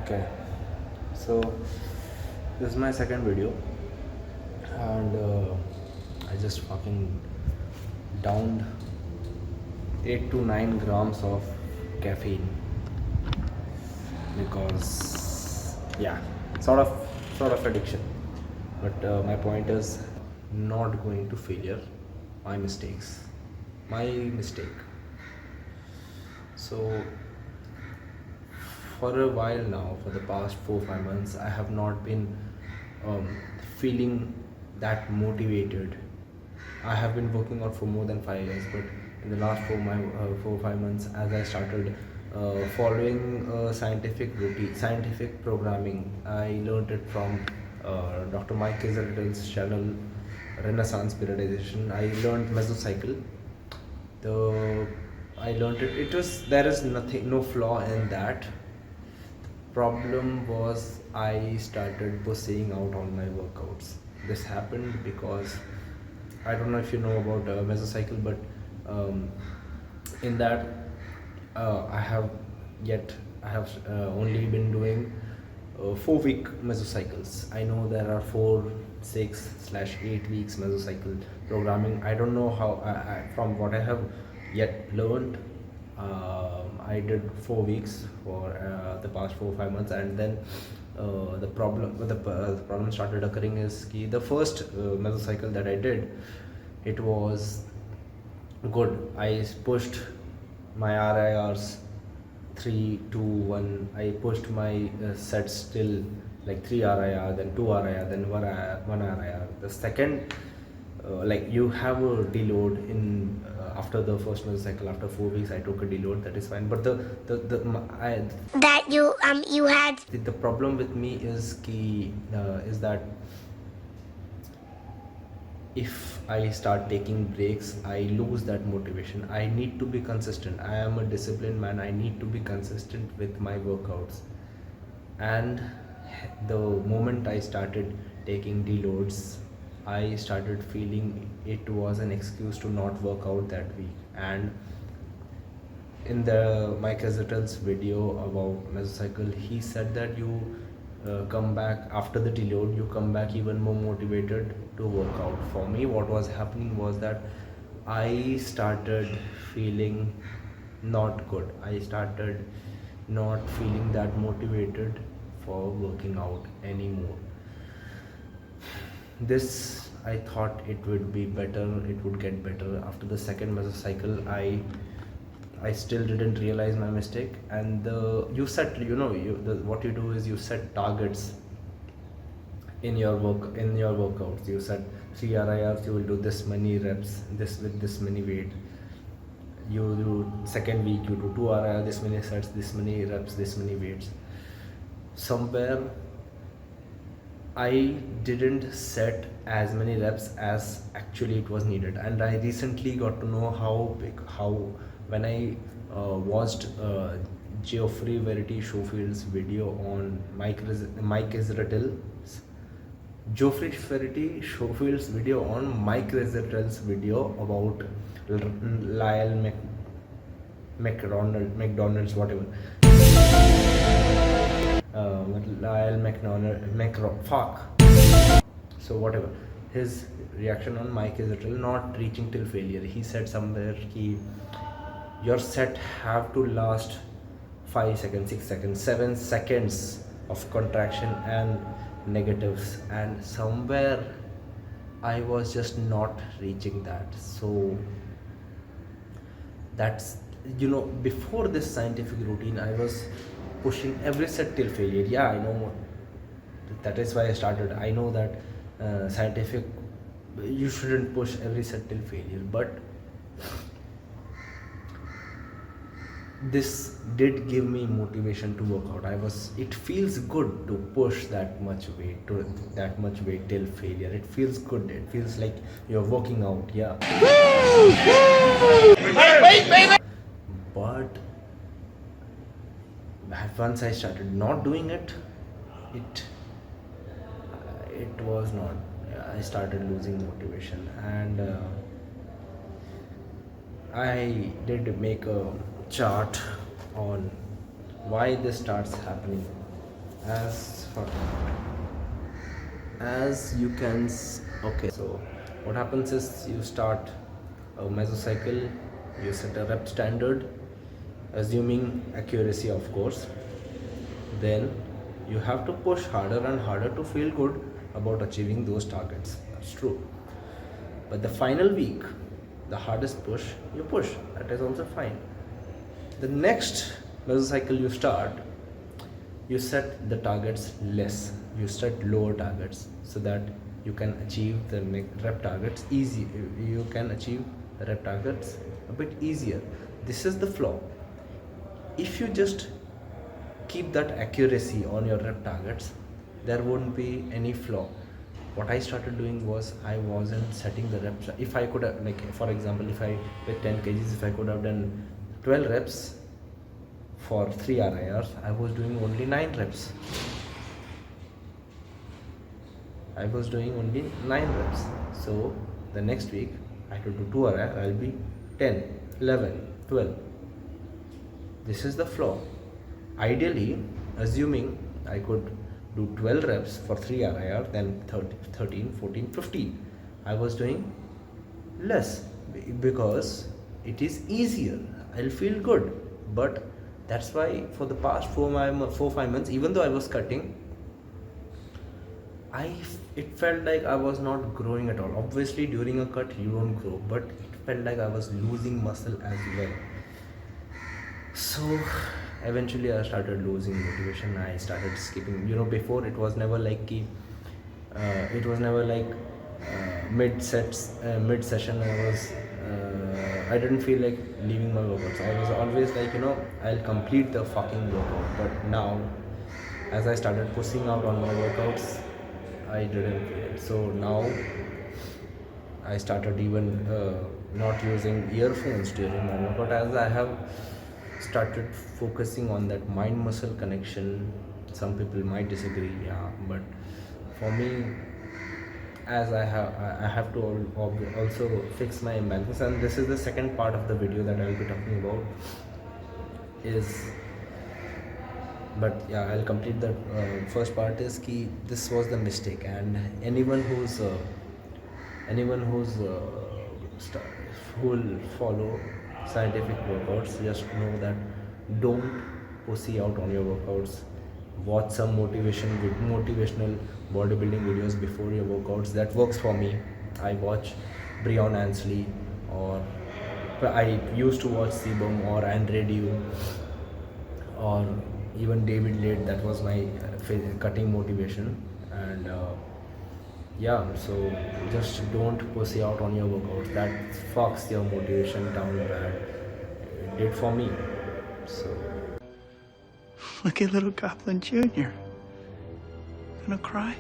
Okay, so this is my second video, and I just fucking downed 8 to 9 grams of caffeine because, yeah, sort of, addiction. But my point is not going to failure. My mistake. So for a while now, for the past 4 5 months, I have not been um, feeling that motivated. I have been working out for more than 5 years, but in the last 4 5 months, as I started following scientific routine, scientific programming, I learned it from Dr. Mike Israel's channel, Renaissance Periodization. I learned mesocycle. The I learned it. It was there is nothing, no flaw in that. Problem was I started pushing out on my workouts. This happened because I don't know if you know about mesocycle, but um, in that I have only been doing 4 week mesocycles. I know there are 4 6/8 weeks mesocycle programming. I don't know how. From what I have yet learned, I did 4 weeks for the past 4 5 months, and then the problem started occurring is the first mesocycle that I did, it was good. I pushed my RIRs 3 2 1. I pushed my sets till like 3 RIR, then 2 RIR, then 1 RIR. The second, like you have a deload in after the first cycle. After 4 weeks, I took a deload. That is fine. But that you had the problem with me is that if I start taking breaks, I lose that motivation. I need to be consistent. I am a disciplined man. I need to be consistent with my workouts. And the moment I started taking deloads, I started feeling it was an excuse to not work out that week. And in the Mike Azatel's video about mesocycle, he said that you come back after the deload, you come back even more motivated to work out. For me, what was happening was that I started feeling not good. I started not feeling that motivated for working out anymore. This, I thought it would be better, it would get better. After the second mesocycle, I still didn't realize my mistake. And you set, what you do is you set targets in your workouts. You set 3 RIRs, you will do this many reps, this with this many weight. You do second week, you do 2 RIR, this many sets, this many reps, this many weights. Somewhere I didn't set as many reps as actually it was needed. And I recently got to know how when I watched Geoffrey Verity Schofield's video on Mike Israel's Geoffrey Verity Schofield's video on Mike Israel's video about Lyle McDonald's, whatever. Lyle fuck. So whatever. His reaction on Mike Israel not reaching till failure. He said somewhere your set have to last 5 seconds, 6 seconds, 7 seconds of contraction and negatives, and somewhere I was just not reaching that. So that's, before this scientific routine, I was pushing every set till failure. Yeah, I know, that is why I started. I know that scientific, you shouldn't push every set till failure, but this did give me motivation to work out. It feels good to push that much weight till failure. It feels good. It feels like you're working out. Yeah. But once I started not doing it, it was not. I started losing motivation, and I did make a chart on why this starts happening. as for, as you can okay, so what happens is you start a mesocycle, you set a rep standard assuming accuracy, of course. Then you have to push harder and harder to feel good about achieving those targets. That's true. But the final week, the hardest push, you push. That is also fine. The next mesocycle you start, you set the targets less. You set lower targets so that you can achieve the rep targets easy. You can achieve the rep targets a bit easier. This is the flaw. If you just keep that accuracy on your rep targets, there won't be any flaw. What I started doing was I wasn't setting the reps. If I could have, like for example, if I with 10 kgs, if I could have done 12 reps for 3 RIRs, I was doing only 9 reps. I was doing only 9 reps. So the next week I have to do 2 RIR, I'll be 10, 11, 12. This is the flaw. Ideally, assuming I could do 12 reps for 3 RIR, then 13, 14, 15. I was doing less because it is easier. I'll feel good. But that's why for the past 4-5 months, even though I was cutting, it felt like I was not growing at all. Obviously, during a cut, you don't grow, but it felt like I was losing muscle as well. So eventually I started losing motivation. I started skipping. Before it was never like mid session I didn't feel like leaving my workouts. I was always like, I'll complete the fucking workout. But now, as I started pushing out on my workouts, I didn't feel it. So now I started even not using earphones during my workout, as I have started focusing on that mind muscle connection. Some people might disagree, yeah, but for me, as I have to also fix my imbalance, and this is the second part of the video that I'll be talking about is, but yeah, I'll complete the first part is key. This was the mistake, and anyone who's who will follow scientific workouts, just know that don't pussy out on your workouts. Watch some motivational bodybuilding videos before your workouts. That works for me. I watch Brian Ansley, or I used to watch Sebum or Andre Dew, or even David Late. That was my cutting motivation. And yeah, so just don't pussy out on your workouts. That fucks your motivation down bad. It did for me. So Look at little Goblin Jr. Gonna cry?